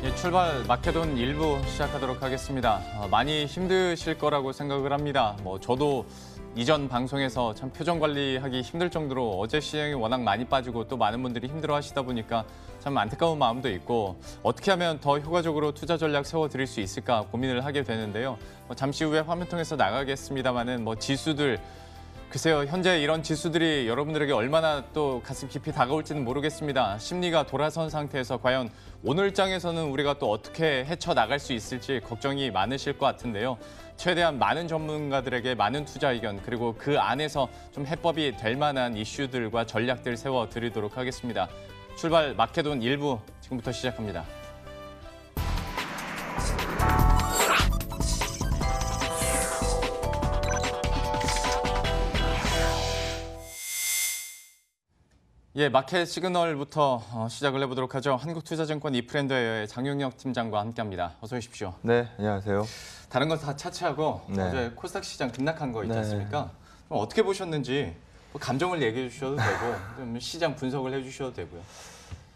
예, 출발 마케돈 1부 시작하도록 하겠습니다. 많이 힘드실 거라고 생각을 합니다. 저도 이전 방송에서 참 표정 관리하기 힘들 정도로 어제 시장이 워낙 많이 빠지고 또 많은 분들이 힘들어 하시다 보니까 참 안타까운 마음도 있고 어떻게 하면 더 효과적으로 투자 전략 세워드릴 수 있을까 고민을 하게 되는데요. 잠시 후에 화면 통해서 나가겠습니다만은 지수들 글쎄요, 현재 이런 지수들이 여러분들에게 얼마나 또 가슴 깊이 다가올지는 모르겠습니다. 심리가 돌아선 상태에서 과연 오늘 장에서는 우리가 또 어떻게 헤쳐나갈 수 있을지 걱정이 많으실 것 같은데요. 최대한 많은 전문가들에게 많은 투자 의견 그리고 그 안에서 좀 해법이 될 만한 이슈들과 전략들 세워드리도록 하겠습니다. 출발 마케돈 1부 지금부터 시작합니다. 예, 마켓 시그널부터 시작을 해보도록 하죠. 한국투자증권 이프랜드의 장용혁 팀장과 함께합니다. 어서 오십시오. 네, 안녕하세요. 다른 건 다 차치하고 네. 어제 코스닥 시장 급락한 거 있지 네. 않습니까? 좀 어떻게 보셨는지 감정을 얘기해 주셔도 되고 좀 시장 분석을 해주셔도 되고요.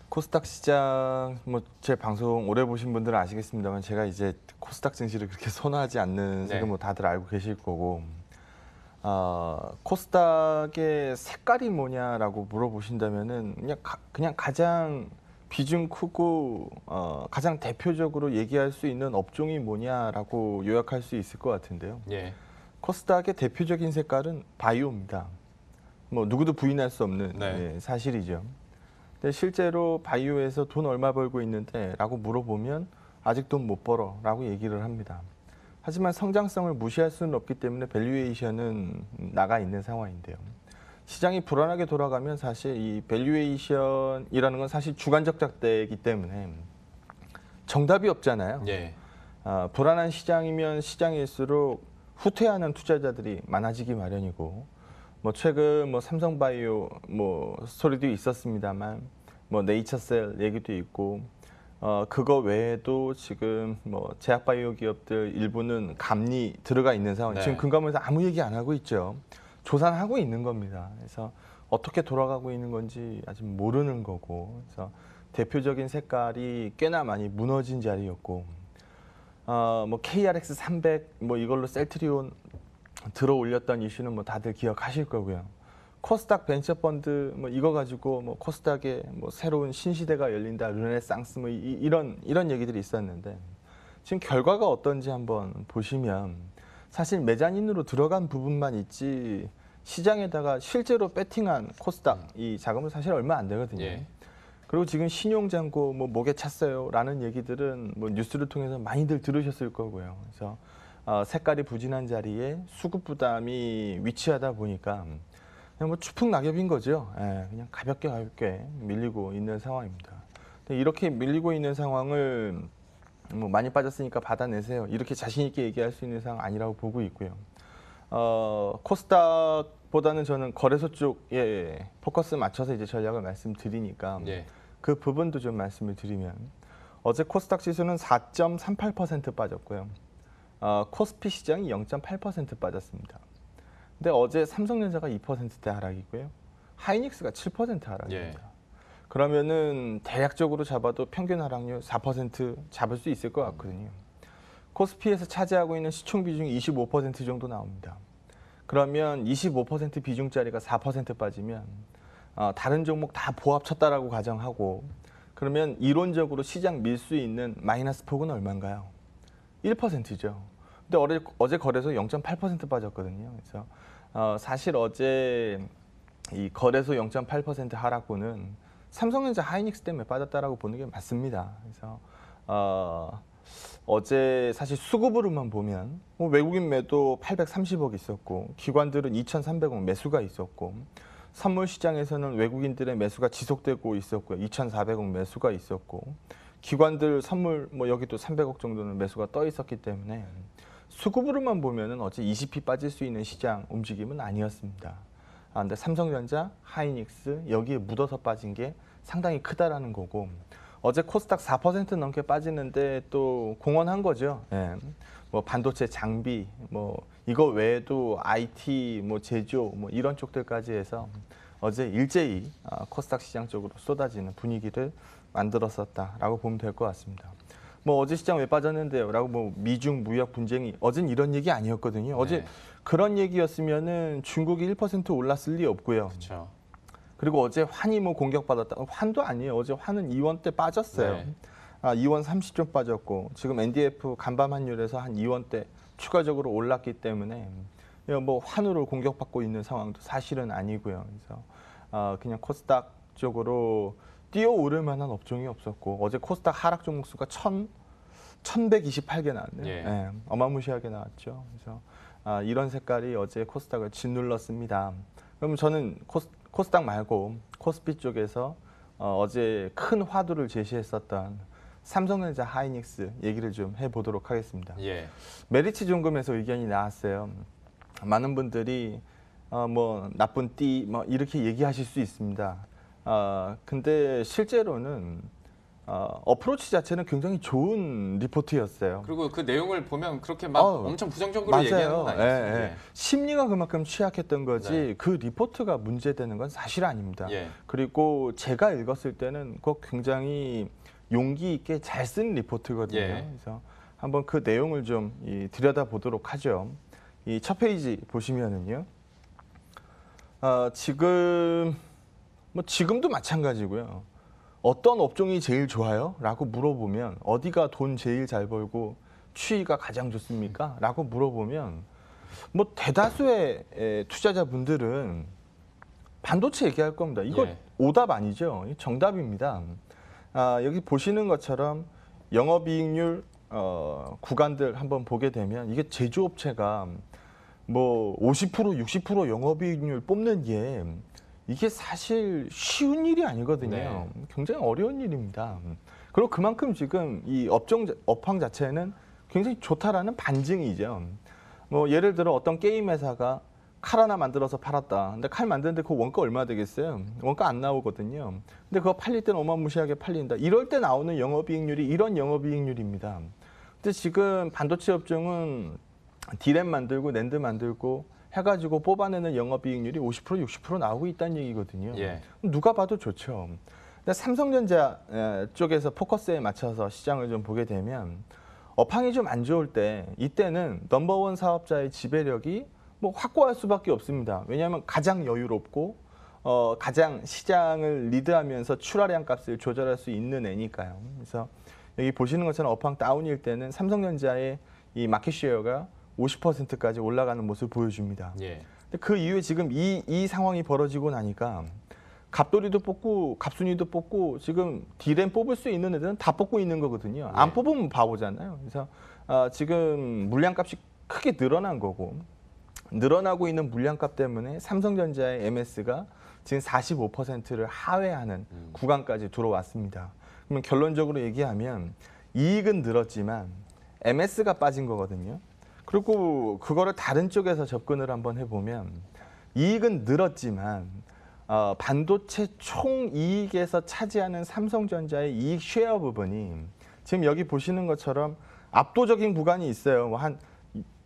코스닥 시장, 제 방송 오래 보신 분들은 아시겠습니다만 제가 이제 코스닥 증시를 그렇게 선호하지 않는 네. 색은 다들 알고 계실 거고 코스닥의 색깔이 뭐냐라고 물어보신다면은 그냥 가장 비중 크고 가장 대표적으로 얘기할 수 있는 업종이 뭐냐라고 요약할 수 있을 것 같은데요. 예. 코스닥의 대표적인 색깔은 바이오입니다. 누구도 부인할 수 없는 네. 사실이죠. 근데 실제로 바이오에서 돈 얼마 벌고 있는데 라고 물어보면 아직 돈 못 벌어 라고 얘기를 합니다. 하지만 성장성을 무시할 수는 없기 때문에 밸류에이션은 나가 있는 상황인데요. 시장이 불안하게 돌아가면 사실 이 밸류에이션이라는 건 사실 주관적 잣대이기 때문에 정답이 없잖아요. 예. 불안한 시장이면 시장일수록 후퇴하는 투자자들이 많아지기 마련이고 최근 삼성바이오 스토리도 있었습니다만 네이처셀 얘기도 있고 그거 외에도 지금 제약바이오 기업들 일부는 감리 들어가 있는 상황. 네. 지금 금감원에서 아무 얘기 안 하고 있죠. 조사는 하고 있는 겁니다. 그래서 어떻게 돌아가고 있는 건지 아직 모르는 거고. 그래서 대표적인 색깔이 꽤나 많이 무너진 자리였고, KRX 300 이걸로 셀트리온 들어 올렸던 이슈는 다들 기억하실 거고요. 코스닥 벤처펀드 이거 가지고 코스닥에 새로운 신시대가 열린다, 르네상스 이런 얘기들이 있었는데 지금 결과가 어떤지 한번 보시면 사실 메자닌으로 들어간 부분만 있지 시장에다가 실제로 배팅한 코스닥 이 자금은 사실 얼마 안 되거든요. 예. 그리고 지금 신용잔고 목에 찼어요라는 얘기들은 뉴스를 통해서 많이들 들으셨을 거고요. 그래서 색깔이 부진한 자리에 수급 부담이 위치하다 보니까 그냥 추풍 낙엽인 거죠. 예, 그냥 가볍게 밀리고 있는 상황입니다. 근데 이렇게 밀리고 있는 상황을 많이 빠졌으니까 받아내세요. 이렇게 자신 있게 얘기할 수 있는 상황 아니라고 보고 있고요. 코스닥보다는 저는 거래소 쪽에 포커스 맞춰서 이제 전략을 말씀드리니까 예. 그 부분도 좀 말씀을 드리면 어제 코스닥 지수는 4.38% 빠졌고요. 코스피 시장이 0.8% 빠졌습니다. 근데 어제 삼성전자가 2%대 하락이고요. 하이닉스가 7% 하락입니다. 예. 그러면은 대략적으로 잡아도 평균 하락률 4% 잡을 수 있을 것 같거든요. 코스피에서 차지하고 있는 시총 비중이 25% 정도 나옵니다. 그러면 25% 비중짜리가 4% 빠지면 다른 종목 다 보합 쳤다라고 가정하고 그러면 이론적으로 시장 밀 수 있는 마이너스 폭은 얼마인가요? 1%죠. 근데 어제 거래소 0.8% 빠졌거든요. 그래서 사실 어제 이 거래소 0.8% 하락분은 삼성전자 하이닉스 때문에 빠졌다라고 보는 게 맞습니다. 그래서 어제 사실 수급으로만 보면 외국인 매도 830억 있었고 기관들은 2,300억 매수가 있었고 선물 시장에서는 외국인들의 매수가 지속되고 있었고요. 2,400억 매수가 있었고 기관들 선물 여기도 300억 정도는 매수가 떠 있었기 때문에 수급으로만 보면은 어제 20p 빠질 수 있는 시장 움직임은 아니었습니다. 근데 삼성전자, 하이닉스 여기에 묻어서 빠진 게 상당히 크다라는 거고 어제 코스닥 4% 넘게 빠지는데 또 공헌한 거죠. 예. 반도체 장비, 이거 외에도 IT, 제조, 이런 쪽들까지 해서 어제 일제히 코스닥 시장 쪽으로 쏟아지는 분위기를 만들었었다라고 보면 될 것 같습니다. 뭐 어제 시장 왜 빠졌는데요? 라고 뭐 미중 무역 분쟁이 어젠 이런 얘기 아니었거든요. 어제 네. 그런 얘기였으면은 중국이 1% 올랐을 리 없고요. 그렇죠. 그리고 어제 환이 뭐 공격받았다. 환도 아니에요. 어제 환은 2원대 빠졌어요. 네. 2원 30좀 빠졌고 지금 NDF 간밤 환율에서 한 2원대 추가적으로 올랐기 때문에 뭐 환으로 공격받고 있는 상황도 사실은 아니고요. 그래서 그냥 코스닥 쪽으로 뛰어오를 만한 업종이 없었고 어제 코스닥 하락 종목수가 1128개 나왔네요. 예. 예, 어마무시하게 나왔죠. 그래서 이런 색깔이 어제 코스닥을 짓눌렀습니다. 그럼 저는 코스닥 말고 코스피 쪽에서 어제 큰 화두를 제시했었던 삼성전자 하이닉스 얘기를 좀 해보도록 하겠습니다. 예. 메리츠 종금에서 의견이 나왔어요. 많은 분들이 뭐 나쁜 띠 뭐 이렇게 얘기하실 수 있습니다. 근데 실제로는 어프로치 자체는 굉장히 좋은 리포트였어요. 그리고 그 내용을 보면 그렇게 막 엄청 부정적으로 맞아요. 얘기하는 건 아니죠. 예, 예. 심리가 그만큼 취약했던 거지 네. 그 리포트가 문제되는 건 사실 아닙니다. 예. 그리고 제가 읽었을 때는 꼭 굉장히 용기 있게 잘 쓴 리포트거든요. 예. 그래서 한번 그 내용을 좀 들여다 보도록 하죠. 이 첫 페이지 보시면은요. 지금도 마찬가지고요. 어떤 업종이 제일 좋아요? 라고 물어보면 어디가 돈 제일 잘 벌고 추이가 가장 좋습니까? 라고 물어보면 뭐 대다수의 투자자분들은 반도체 얘기할 겁니다. 이거 예. 오답 아니죠. 정답입니다. 여기 보시는 것처럼 영업이익률 구간들 한번 보게 되면 이게 제조업체가 뭐 50% 60% 영업이익률 뽑는 게 이게 사실 쉬운 일이 아니거든요. 네. 굉장히 어려운 일입니다. 그리고 그만큼 지금 이 업황 자체는 굉장히 좋다라는 반증이죠. 뭐 예를 들어 어떤 게임 회사가 칼 하나 만들어서 팔았다. 근데 칼 만드는데 그 원가 얼마 되겠어요? 원가 안 나오거든요. 근데 그거 팔릴 때는 어마무시하게 팔린다. 이럴 때 나오는 영업이익률이 이런 영업이익률입니다. 근데 지금 반도체 업종은 디램 만들고 낸드 만들고 해가지고 뽑아내는 영업이익률이 50% 60% 나오고 있다는 얘기거든요. 예. 누가 봐도 좋죠. 근데 삼성전자 쪽에서 포커스에 맞춰서 시장을 좀 보게 되면 업황이 좀 안 좋을 때 이때는 넘버원 사업자의 지배력이 뭐 확고할 수밖에 없습니다. 왜냐하면 가장 여유롭고 가장 시장을 리드하면서 출하량 값을 조절할 수 있는 애니까요. 그래서 여기 보시는 것처럼 업황 다운일 때는 삼성전자의 이 마켓쉐어가 50%까지 올라가는 모습을 보여줍니다. 예. 근데 그 이후에 지금 이 상황이 벌어지고 나니까 갑돌이도 뽑고 갑순이도 뽑고 지금 디램 뽑을 수 있는 애들은 다 뽑고 있는 거거든요. 안 네. 뽑으면 바보잖아요. 그래서 지금 물량값이 크게 늘어난 거고 늘어나고 있는 물량값 때문에 삼성전자의 MS가 지금 45%를 하회하는 구간까지 들어왔습니다. 그러면 결론적으로 얘기하면 이익은 늘었지만 MS가 빠진 거거든요. 그리고 그거를 다른 쪽에서 접근을 한번 해보면 이익은 늘었지만 반도체 총 이익에서 차지하는 삼성전자의 이익 쉐어 부분이 지금 여기 보시는 것처럼 압도적인 구간이 있어요. 뭐 한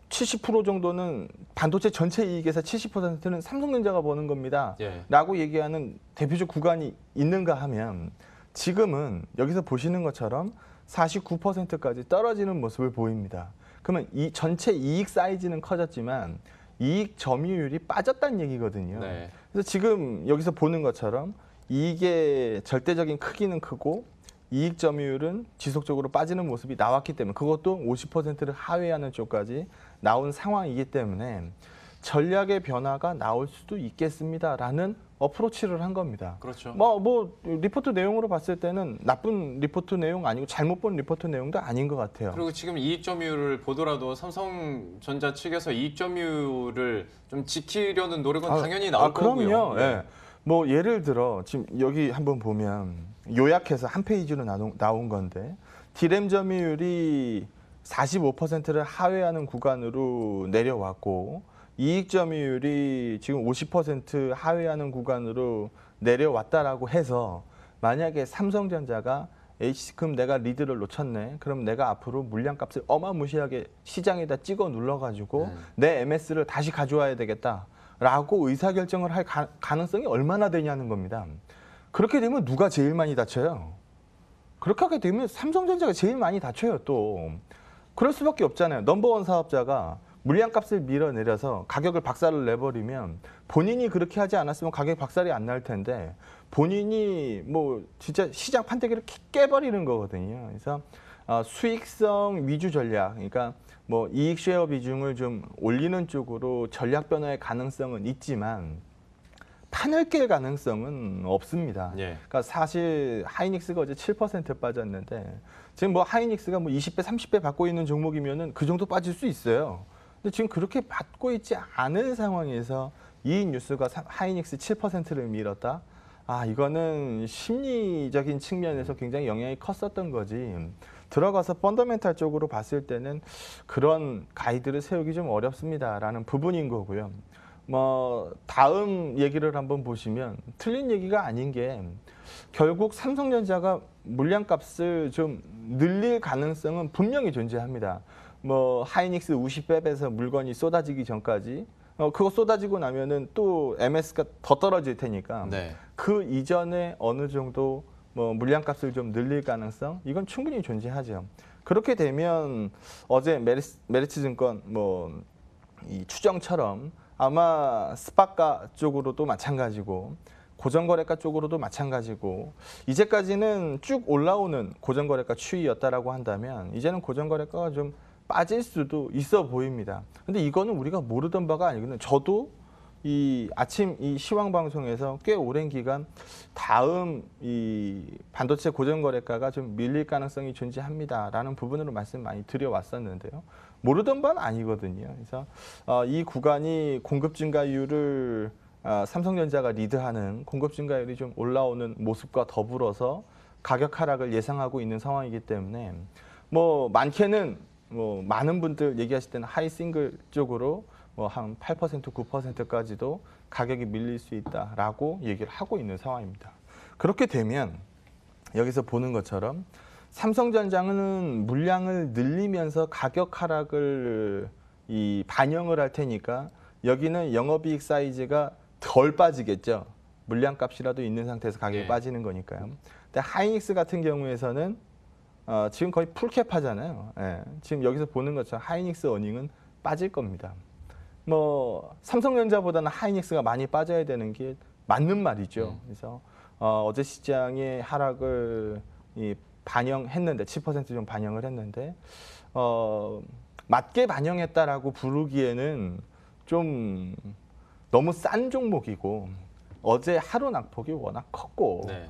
70% 정도는 반도체 전체 이익에서 70%는 삼성전자가 버는 겁니다. 예. 라고 얘기하는 대표적 구간이 있는가 하면 지금은 여기서 보시는 것처럼 49%까지 떨어지는 모습을 보입니다. 그러면 이 전체 이익 사이즈는 커졌지만 이익 점유율이 빠졌다는 얘기거든요. 네. 그래서 지금 여기서 보는 것처럼 이익의 절대적인 크기는 크고 이익 점유율은 지속적으로 빠지는 모습이 나왔기 때문에 그것도 50%를 하회하는 쪽까지 나온 상황이기 때문에 전략의 변화가 나올 수도 있겠습니다라는 어프로치를 한 겁니다. 그렇죠. 뭐 리포트 내용으로 봤을 때는 나쁜 리포트 내용 아니고 잘못 본 리포트 내용도 아닌 것 같아요. 그리고 지금 이익 점유율을 보더라도 삼성전자 측에서 이익 점유율을 좀 지키려는 노력은 당연히 나올 거고요. 그럼요. 예. 예. 뭐 예를 들어 지금 여기 한번 보면 요약해서 한 페이지로 나온 건데 디램 점유율이 45%를 하회하는 구간으로 내려왔고 이익 점유율이 지금 50% 하회하는 구간으로 내려왔다라고 해서 만약에 삼성전자가 그럼 내가 리드를 놓쳤네. 그럼 내가 앞으로 물량값을 어마무시하게 시장에다 찍어 눌러가지고 내 MS를 다시 가져와야 되겠다라고 의사결정을 할 가능성이 얼마나 되냐는 겁니다. 그렇게 되면 누가 제일 많이 다쳐요? 그렇게 하게 되면 삼성전자가 제일 많이 다쳐요 또. 그럴 수밖에 없잖아요. 넘버원 사업자가 물량값을 밀어내려서 가격을 박살을 내버리면 본인이 그렇게 하지 않았으면 가격이 박살이 안 날 텐데 본인이 뭐 진짜 시장 판때기를 깨버리는 거거든요. 그래서 수익성 위주 전략, 그러니까 뭐 이익 쉐어 비중을 좀 올리는 쪽으로 전략 변화의 가능성은 있지만 판을 깰 가능성은 없습니다. 예. 그러니까 사실 하이닉스가 어제 7% 빠졌는데 지금 뭐 하이닉스가 뭐 20배, 30배 받고 있는 종목이면은 그 정도 빠질 수 있어요. 근데 지금 그렇게 받고 있지 않은 상황에서 이 뉴스가 하이닉스 7%를 밀었다. 이거는 심리적인 측면에서 굉장히 영향이 컸었던 거지. 들어가서 펀더멘탈 쪽으로 봤을 때는 그런 가이드를 세우기 좀 어렵습니다라는 부분인 거고요. 뭐 다음 얘기를 한번 보시면 틀린 얘기가 아닌 게 결국 삼성전자가 물량값을 좀 늘릴 가능성은 분명히 존재합니다. 뭐 하이닉스 50배 물건이 쏟아지기 전까지 그거 쏟아지고 나면은 또 MS가 더 떨어질 테니까 네. 그 이전에 어느 정도 뭐 물량값을 좀 늘릴 가능성 이건 충분히 존재하죠. 그렇게 되면 어제 메리츠증권 뭐 이 추정처럼 아마 스파가 쪽으로도 마찬가지고 고정거래가 쪽으로도 마찬가지고 이제까지는 쭉 올라오는 고정거래가 추이였다라고 한다면 이제는 고정거래가가 좀 빠질 수도 있어 보입니다. 근데 이거는 우리가 모르던 바가 아니거든요. 저도 이 아침 이 시황 방송에서 꽤 오랜 기간 다음 이 반도체 고정거래가가 좀 밀릴 가능성이 존재합니다라는 부분으로 말씀 많이 드려왔었는데요. 모르던 바는 아니거든요. 그래서 이 구간이 공급 증가율을 삼성전자가 리드하는 공급 증가율이 좀 올라오는 모습과 더불어서 가격 하락을 예상하고 있는 상황이기 때문에 뭐 많게는 뭐 많은 분들 얘기하실 때는 하이 싱글 쪽으로 뭐 한 8%, 9%까지도 가격이 밀릴 수 있다라고 얘기를 하고 있는 상황입니다. 그렇게 되면 여기서 보는 것처럼 삼성전자는 물량을 늘리면서 가격 하락을 반영을 할 테니까 여기는 영업이익 사이즈가 덜 빠지겠죠. 물량값이라도 있는 상태에서 가격이 네. 빠지는 거니까요. 근데 하이닉스 같은 경우에서는 지금 거의 풀캡 하잖아요. 예, 지금 여기서 보는 것처럼 하이닉스 어닝은 빠질 겁니다. 뭐 삼성전자보다는 하이닉스가 많이 빠져야 되는 게 맞는 말이죠. 그래서 어제 시장의 하락을 반영했는데 7% 좀 반영을 했는데 맞게 반영했다라고 부르기에는 좀 너무 싼 종목이고 어제 하루 낙폭이 워낙 컸고 네.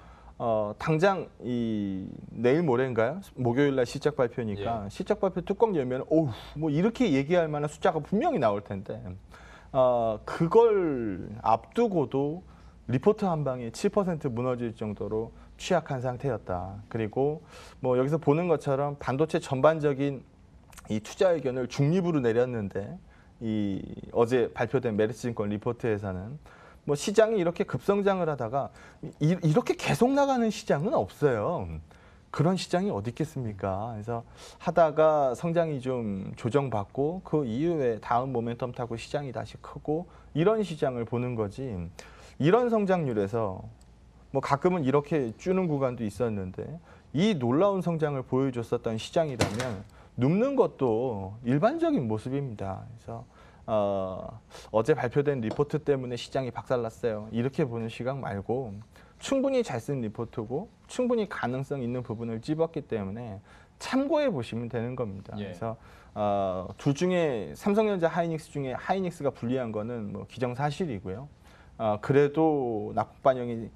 당장 내일 모레인가요? 목요일 날 실적 발표니까 예. 실적 발표 뚜껑 열면 뭐 이렇게 얘기할 만한 숫자가 분명히 나올 텐데 그걸 앞두고도 리포트 한 방에 7% 무너질 정도로 취약한 상태였다. 그리고 뭐 여기서 보는 것처럼 반도체 전반적인 이 투자 의견을 중립으로 내렸는데 어제 발표된 메리츠증권 리포트에서는 뭐 시장이 이렇게 급성장을 하다가 이렇게 계속 나가는 시장은 없어요. 그런 시장이 어디 있겠습니까? 그래서 하다가 성장이 좀 조정받고 그 이후에 다음 모멘텀 타고 시장이 다시 크고 이런 시장을 보는 거지. 이런 성장률에서 뭐 가끔은 이렇게 주는 구간도 있었는데 이 놀라운 성장을 보여줬었던 시장이라면 눕는 것도 일반적인 모습입니다. 그래서 어제 발표된 리포트 때문에 시장이 박살났어요. 이렇게 보는 시각 말고 충분히 잘 쓴 리포트고 충분히 가능성 있는 부분을 찝었기 때문에 참고해 보시면 되는 겁니다. 예. 그래서 둘 중에 삼성전자 하이닉스 중에 하이닉스가 불리한 거는 뭐 기정사실이고요. 그래도 낙폭 반영이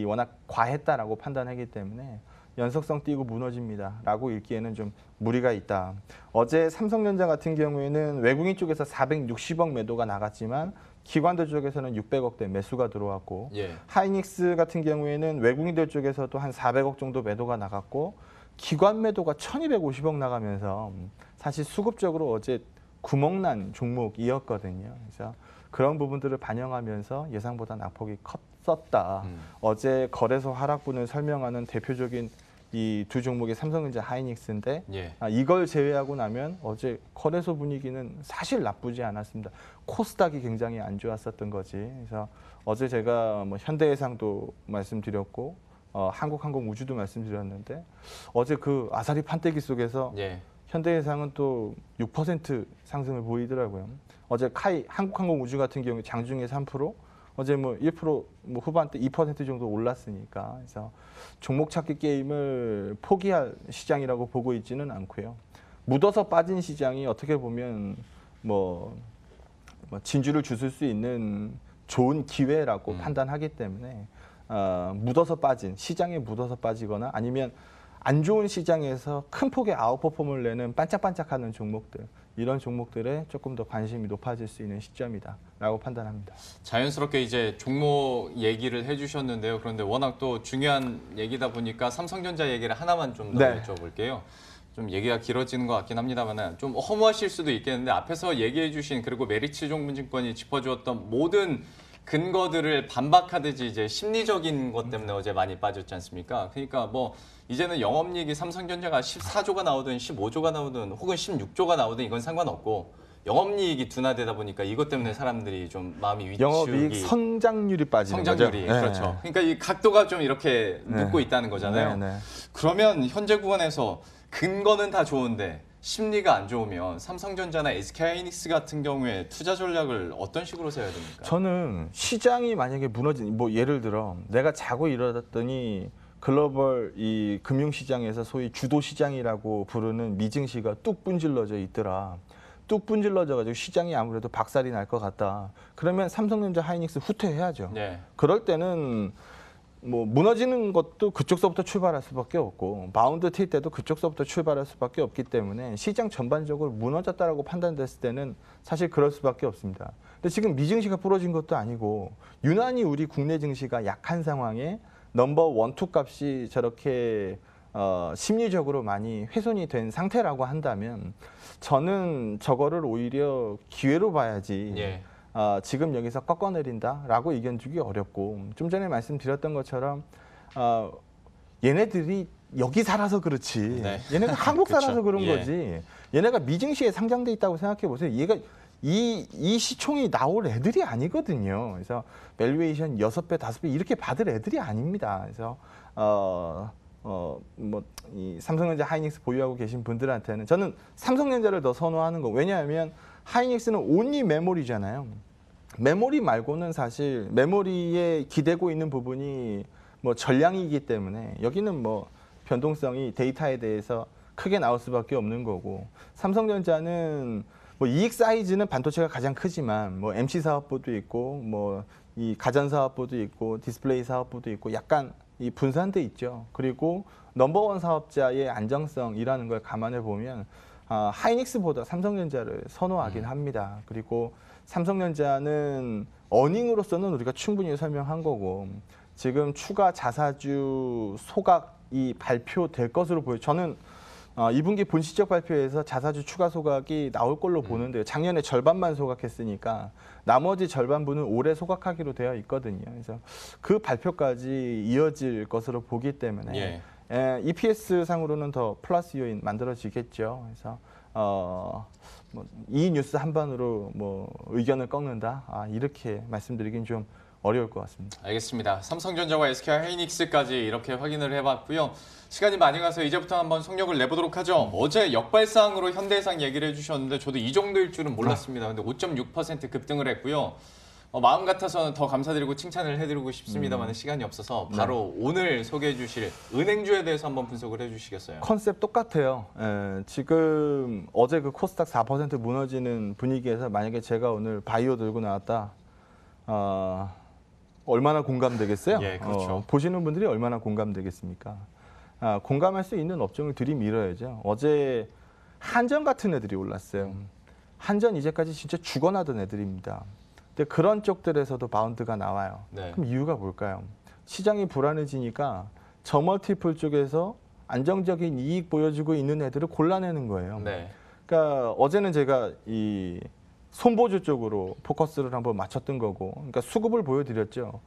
워낙 과했다라고 판단하기 때문에 연속성 띄고 무너집니다라고 읽기에는 좀 무리가 있다. 어제 삼성전자 같은 경우에는 외국인 쪽에서 460억 매도가 나갔지만 기관들 쪽에서는 600억대 매수가 들어왔고 예. 하이닉스 같은 경우에는 외국인들 쪽에서도 한 400억 정도 매도가 나갔고 기관 매도가 1250억 나가면서 사실 수급적으로 어제 구멍난 종목이었거든요. 그래서 그런 부분들을 반영하면서 예상보다 낙폭이 컸었다. 어제 거래소 하락분을 설명하는 대표적인 이 두 종목이 삼성전자 하이닉스인데 예. 이걸 제외하고 나면 어제 거래소 분위기는 사실 나쁘지 않았습니다. 코스닥이 굉장히 안 좋았었던 거지. 그래서 어제 제가 뭐 현대해상도 말씀드렸고 한국항공우주도 말씀드렸는데 어제 그 아사리 판때기 속에서 예. 현대해상은 또 6% 상승을 보이더라고요. 어제 카이 한국항공우주 같은 경우에 장중에 3%, 어제 뭐 1% 뭐 후반대 2% 정도 올랐으니까 그래서 종목 찾기 게임을 포기할 시장이라고 보고 있지는 않고요. 묻어서 빠진 시장이 어떻게 보면 뭐 진주를 주실 수 있는 좋은 기회라고 판단하기 때문에 묻어서 빠진 시장에 묻어서 빠지거나 아니면 안 좋은 시장에서 큰 폭의 아웃퍼폼을 내는 반짝반짝하는 종목들 이런 종목들에 조금 더 관심이 높아질 수 있는 시점이다라고 판단합니다. 자연스럽게 이제 종목 얘기를 해주셨는데요. 그런데 워낙 또 중요한 얘기다 보니까 삼성전자 얘기를 하나만 좀 더 네. 여쭤볼게요. 좀 얘기가 길어지는 것 같긴 합니다만 좀 허무하실 수도 있겠는데 앞에서 얘기해 주신 그리고 메리츠종문증권이 짚어주었던 모든 근거들을 반박하듯이 이제 심리적인 것 때문에 어제 많이 빠졌지 않습니까? 그러니까 뭐 이제는 영업이익이 삼성전자가 14조가 나오든 15조가 나오든 혹은 16조가 나오든 이건 상관없고 영업이익이 둔화되다 보니까 이것 때문에 사람들이 좀 마음이 위축이 영업이익 성장률이 빠지는 성장률이 거죠. 그렇죠. 네. 그러니까 이 각도가 좀 이렇게 눕고 있다는 거잖아요. 네, 네. 그러면 현재 구간에서 근거는 다 좋은데 심리가 안 좋으면 삼성전자나 SK하이닉스 같은 경우에 투자 전략을 어떤 식으로 세워야 됩니까? 저는 시장이 만약에 무너진 뭐 예를 들어 내가 자고 일어났더니 글로벌 이 금융시장에서 소위 주도 시장이라고 부르는 미증시가 뚝 분질러져 있더라. 뚝 분질러져 가지고 시장이 아무래도 박살이 날 것 같다. 그러면 삼성전자 하이닉스 후퇴해야죠. 네. 그럴 때는 뭐 무너지는 것도 그쪽서부터 출발할 수밖에 없고 바운드 튈 때도 그쪽서부터 출발할 수밖에 없기 때문에 시장 전반적으로 무너졌다라고 판단됐을 때는 사실 그럴 수밖에 없습니다. 근데 지금 미증시가 부러진 것도 아니고 유난히 우리 국내 증시가 약한 상황에 넘버 원, 투 값이 저렇게 심리적으로 많이 훼손이 된 상태라고 한다면 저는 저거를 오히려 기회로 봐야지. 예. 지금 여기서 꺾어내린다라고 의견 주기 어렵고 좀 전에 말씀드렸던 것처럼 얘네들이 여기 살아서 그렇지 네. 얘네가 한국 그쵸. 살아서 그런 예. 거지 얘네가 미증시에 상장돼 있다고 생각해 보세요. 얘가 이 시총이 나올 애들이 아니거든요. 그래서 밸류에이션 6배, 5배 이렇게 받을 애들이 아닙니다. 그래서 이 삼성전자 하이닉스 보유하고 계신 분들한테는 저는 삼성전자를 더 선호하는 거. 왜냐하면 하이닉스는 온리 메모리잖아요. 메모리 말고는 사실 메모리에 기대고 있는 부분이 뭐 전량이기 때문에 여기는 뭐 변동성이 데이터에 대해서 크게 나올 수밖에 없는 거고 삼성전자는 뭐 이익 사이즈는 반도체가 가장 크지만 뭐 MC 사업부도 있고 뭐 이 가전 사업부도 있고 디스플레이 사업부도 있고 약간 이 분산돼 있죠. 그리고 넘버원 사업자의 안정성이라는 걸 감안해 보면 하이닉스보다 삼성전자를 선호하긴 합니다. 그리고 삼성전자는 어닝으로서는 우리가 충분히 설명한 거고 지금 추가 자사주 소각이 발표될 것으로 보여요. 저는 2분기 본시적 발표에서 자사주 추가 소각이 나올 걸로 보는데요. 작년에 절반만 소각했으니까 나머지 절반분은 올해 소각하기로 되어 있거든요. 그래서 그 발표까지 이어질 것으로 보기 때문에 EPS 상으로는 더 플러스 요인 만들어지겠죠. 그래서 이 뉴스 한 번으로 뭐 의견을 꺾는다 이렇게 말씀드리긴 좀 어려울 것 같습니다. 알겠습니다. 삼성전자와 SK하이닉스까지 이렇게 확인을 해봤고요. 시간이 많이 가서 이제부터 한번 속력을 내보도록 하죠. 어제 역발상으로 현대해상 얘기를 해주셨는데 저도 이 정도일 줄은 몰랐습니다. 근데 5.6% 급등을 했고요. 마음 같아서는 더 감사드리고 칭찬을 해드리고 싶습니다만 시간이 없어서 바로 오늘 소개해 주실 은행주에 대해서 한번 분석을 해주시겠어요? 컨셉 똑같아요. 지금 어제 그 코스닥 4% 무너지는 분위기에서 만약에 제가 오늘 바이오 들고 나왔다. 얼마나 공감되겠어요? 예, 그렇죠. 보시는 분들이 얼마나 공감되겠습니까? 공감할 수 있는 업종을 들이밀어야죠. 어제 한전 같은 애들이 올랐어요. 한전 이제까지 진짜 죽어나던 애들입니다. 근데 그런 쪽들에서도 바운드가 나와요. 네. 그럼 이유가 뭘까요? 시장이 불안해지니까 저 멀티플 쪽에서 안정적인 이익 보여주고 있는 애들을 골라내는 거예요. 네. 그러니까 어제는 제가 이 손보주 쪽으로 포커스를 한번 맞췄던 거고, 그러니까 수급을 보여드렸죠.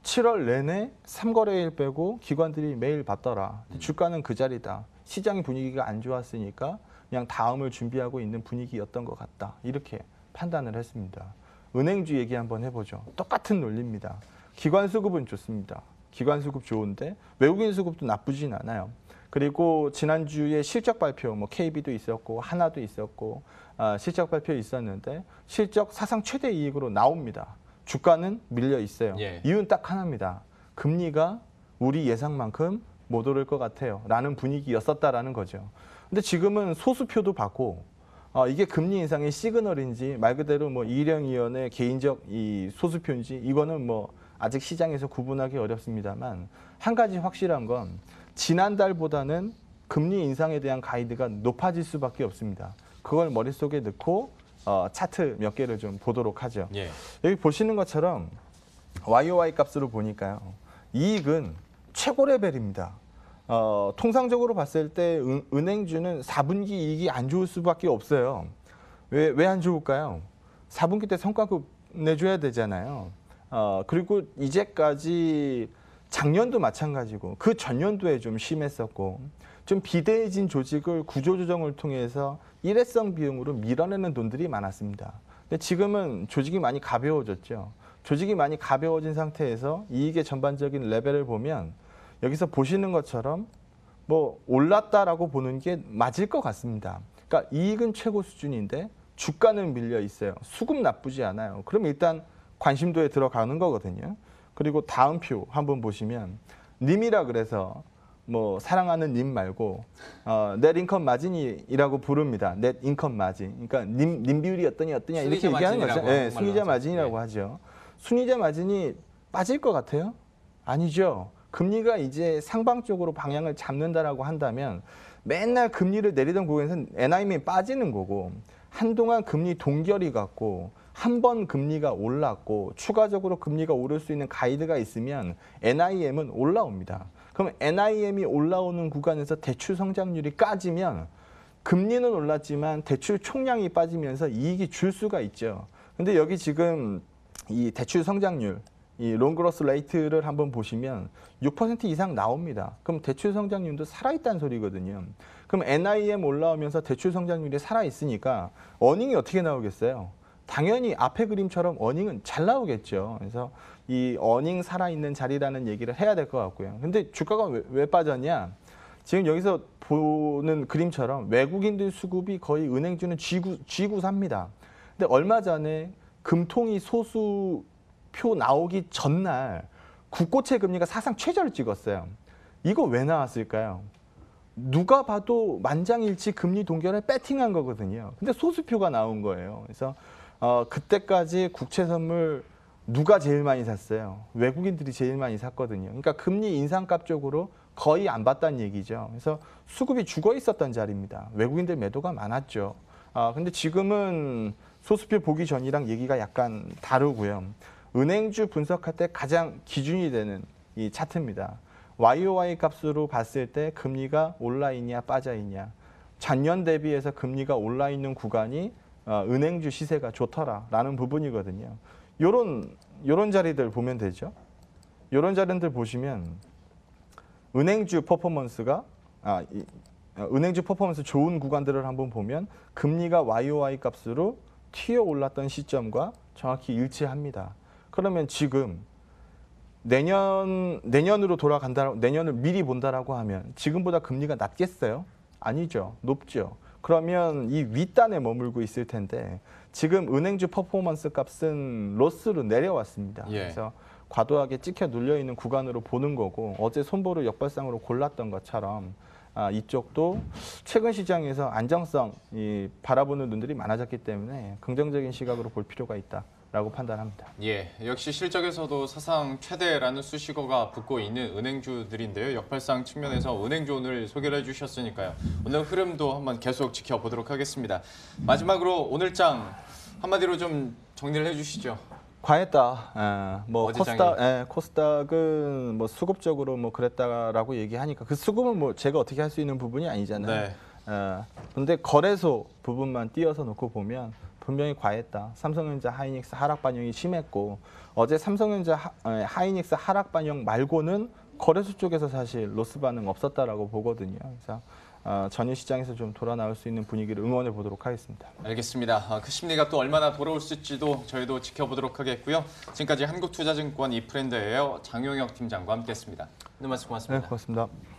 7월 내내 3거래일 빼고 기관들이 매일 받더라. 주가는 그 자리다. 시장 분위기가 안 좋았으니까 그냥 다음을 준비하고 있는 분위기였던 것 같다. 이렇게 판단을 했습니다. 은행주 얘기 한번 해보죠. 똑같은 논리입니다. 기관 수급은 좋습니다. 기관 수급 좋은데 외국인 수급도 나쁘진 않아요. 그리고 지난주에 실적 발표, 뭐 KB도 있었고 하나도 있었고 실적 발표 있었는데 실적 사상 최대 이익으로 나옵니다. 주가는 밀려 있어요. 예. 이유는 딱 하나입니다. 금리가 우리 예상만큼 못 오를 것 같아요. 라는 분위기였었다라는 거죠. 근데 지금은 소수표도 받고 이게 금리 인상의 시그널인지 말 그대로 뭐 이일영 의원의 개인적 이 소수표인지 이거는 뭐 아직 시장에서 구분하기 어렵습니다만 한 가지 확실한 건 지난달보다는 금리 인상에 대한 가이드가 높아질 수밖에 없습니다. 그걸 머릿속에 넣고 차트 몇 개를 좀 보도록 하죠. 예. 여기 보시는 것처럼 YOY 값으로 보니까요. 이익은 최고 레벨입니다. 통상적으로 봤을 때 은행주는 4분기 이익이 안 좋을 수밖에 없어요. 왜 안 좋을까요? 4분기 때 성과급 내줘야 되잖아요. 그리고 이제까지 작년도 마찬가지고 그 전년도에 좀 심했었고 좀 비대해진 조직을 구조조정을 통해서 일회성 비용으로 밀어내는 돈들이 많았습니다. 근데 지금은 조직이 많이 가벼워졌죠. 조직이 많이 가벼워진 상태에서 이익의 전반적인 레벨을 보면 여기서 보시는 것처럼 뭐 올랐다라고 보는 게 맞을 것 같습니다. 그러니까 이익은 최고 수준인데 주가는 밀려 있어요. 수급 나쁘지 않아요. 그럼 일단 관심도에 들어가는 거거든요. 그리고 다음 표 한번 보시면 님이라 그래서 뭐 사랑하는 님 말고 넷 인컴 마진이라고 부릅니다. 넷 인컴 마진. 그러니까 님 비율이 어떠냐 이렇게 얘기하는 거죠. 네, 순이자 마진이라고 하죠. 순이자 마진이 빠질 것 같아요? 아니죠. 금리가 이제 상방적으로 방향을 잡는다라고 한다면 맨날 금리를 내리던 구간에서는 NIM이 빠지는 거고 한동안 금리 동결이 갔고 한 번 금리가 올랐고 추가적으로 금리가 오를 수 있는 가이드가 있으면 NIM은 올라옵니다. 그럼 NIM이 올라오는 구간에서 대출 성장률이 까지면 금리는 올랐지만 대출 총량이 빠지면서 이익이 줄 수가 있죠. 근데 여기 지금 이 대출 성장률, 이 롱그로스 레이트를 한번 보시면 6% 이상 나옵니다. 그럼 대출 성장률도 살아있다는 소리거든요. 그럼 NIM 올라오면서 대출 성장률이 살아있으니까 어닝이 어떻게 나오겠어요? 당연히 앞에 그림처럼 어닝은 잘 나오겠죠. 그래서 이 어닝 살아있는 자리라는 얘기를 해야 될 것 같고요. 근데 주가가 왜 빠졌냐? 지금 여기서 보는 그림처럼 외국인들 수급이 거의 은행주는 쥐구삽니다. 근데 얼마 전에 금통위 소수표 나오기 전날 국고채 금리가 사상 최저를 찍었어요. 이거 왜 나왔을까요? 누가 봐도 만장일치 금리 동결에 배팅한 거거든요. 근데 소수표가 나온 거예요. 그래서 그때까지 국채 선물 누가 제일 많이 샀어요? 외국인들이 제일 많이 샀거든요. 그러니까 금리 인상값 쪽으로 거의 안 봤다는 얘기죠. 그래서 수급이 죽어 있었던 자리입니다. 외국인들 매도가 많았죠. 근데 지금은 소수표 보기 전이랑 얘기가 약간 다르고요. 은행주 분석할 때 가장 기준이 되는 이 차트입니다. YOY 값으로 봤을 때 금리가 올라 있냐 빠져 있냐. 전년 대비해서 금리가 올라 있는 구간이 은행주 시세가 좋더라라는 부분이거든요. 요런 자리들 보면 되죠. 요런 자리들 보시면 은행주 퍼포먼스 좋은 구간들을 한번 보면 금리가 YOY 값으로 튀어 올랐던 시점과 정확히 일치합니다. 그러면 지금 내년으로 돌아간다, 내년을 미리 본다라고 하면 지금보다 금리가 낮겠어요? 아니죠. 높죠. 그러면 이 윗단에 머물고 있을 텐데 지금 은행주 퍼포먼스 값은 로스로 내려왔습니다. 예. 그래서 과도하게 찍혀 눌려 있는 구간으로 보는 거고 어제 손보를 역발상으로 골랐던 것처럼 이쪽도 최근 시장에서 안정성 바라보는 눈들이 많아졌기 때문에 긍정적인 시각으로 볼 필요가 있다라고 판단합니다. 예, 역시 실적에서도 사상 최대라는 수식어가 붙고 있는 은행주들인데요. 역발상 측면에서 은행주 오늘 소개를 해주셨으니까요. 오늘 흐름도 한번 계속 지켜보도록 하겠습니다. 마지막으로 오늘 장 한마디로 좀 정리를 해주시죠. 과했다. 뭐 어제 코스닥은 뭐 수급적으로 뭐 그랬다라고 얘기하니까 그 수급은 뭐 제가 어떻게 할 수 있는 부분이 아니잖아요. 네. 근데 거래소 부분만 띄어서 놓고 보면 분명히 과했다. 삼성전자, 하이닉스 하락 반영이 심했고 어제 삼성전자, 하이닉스 하락 반영 말고는 거래소 쪽에서 사실 로스 반응 없었다라고 보거든요. 그래서 전일 시장에서 좀 돌아 나올 수 있는 분위기를 응원해 보도록 하겠습니다. 알겠습니다. 그 심리가 또 얼마나 돌아올 수 있을지도 저희도 지켜보도록 하겠고요. 지금까지 한국투자증권 이프랜드예요. 장용혁 팀장과 함께했습니다. 오늘 말씀 고맙습니다. 네, 고맙습니다.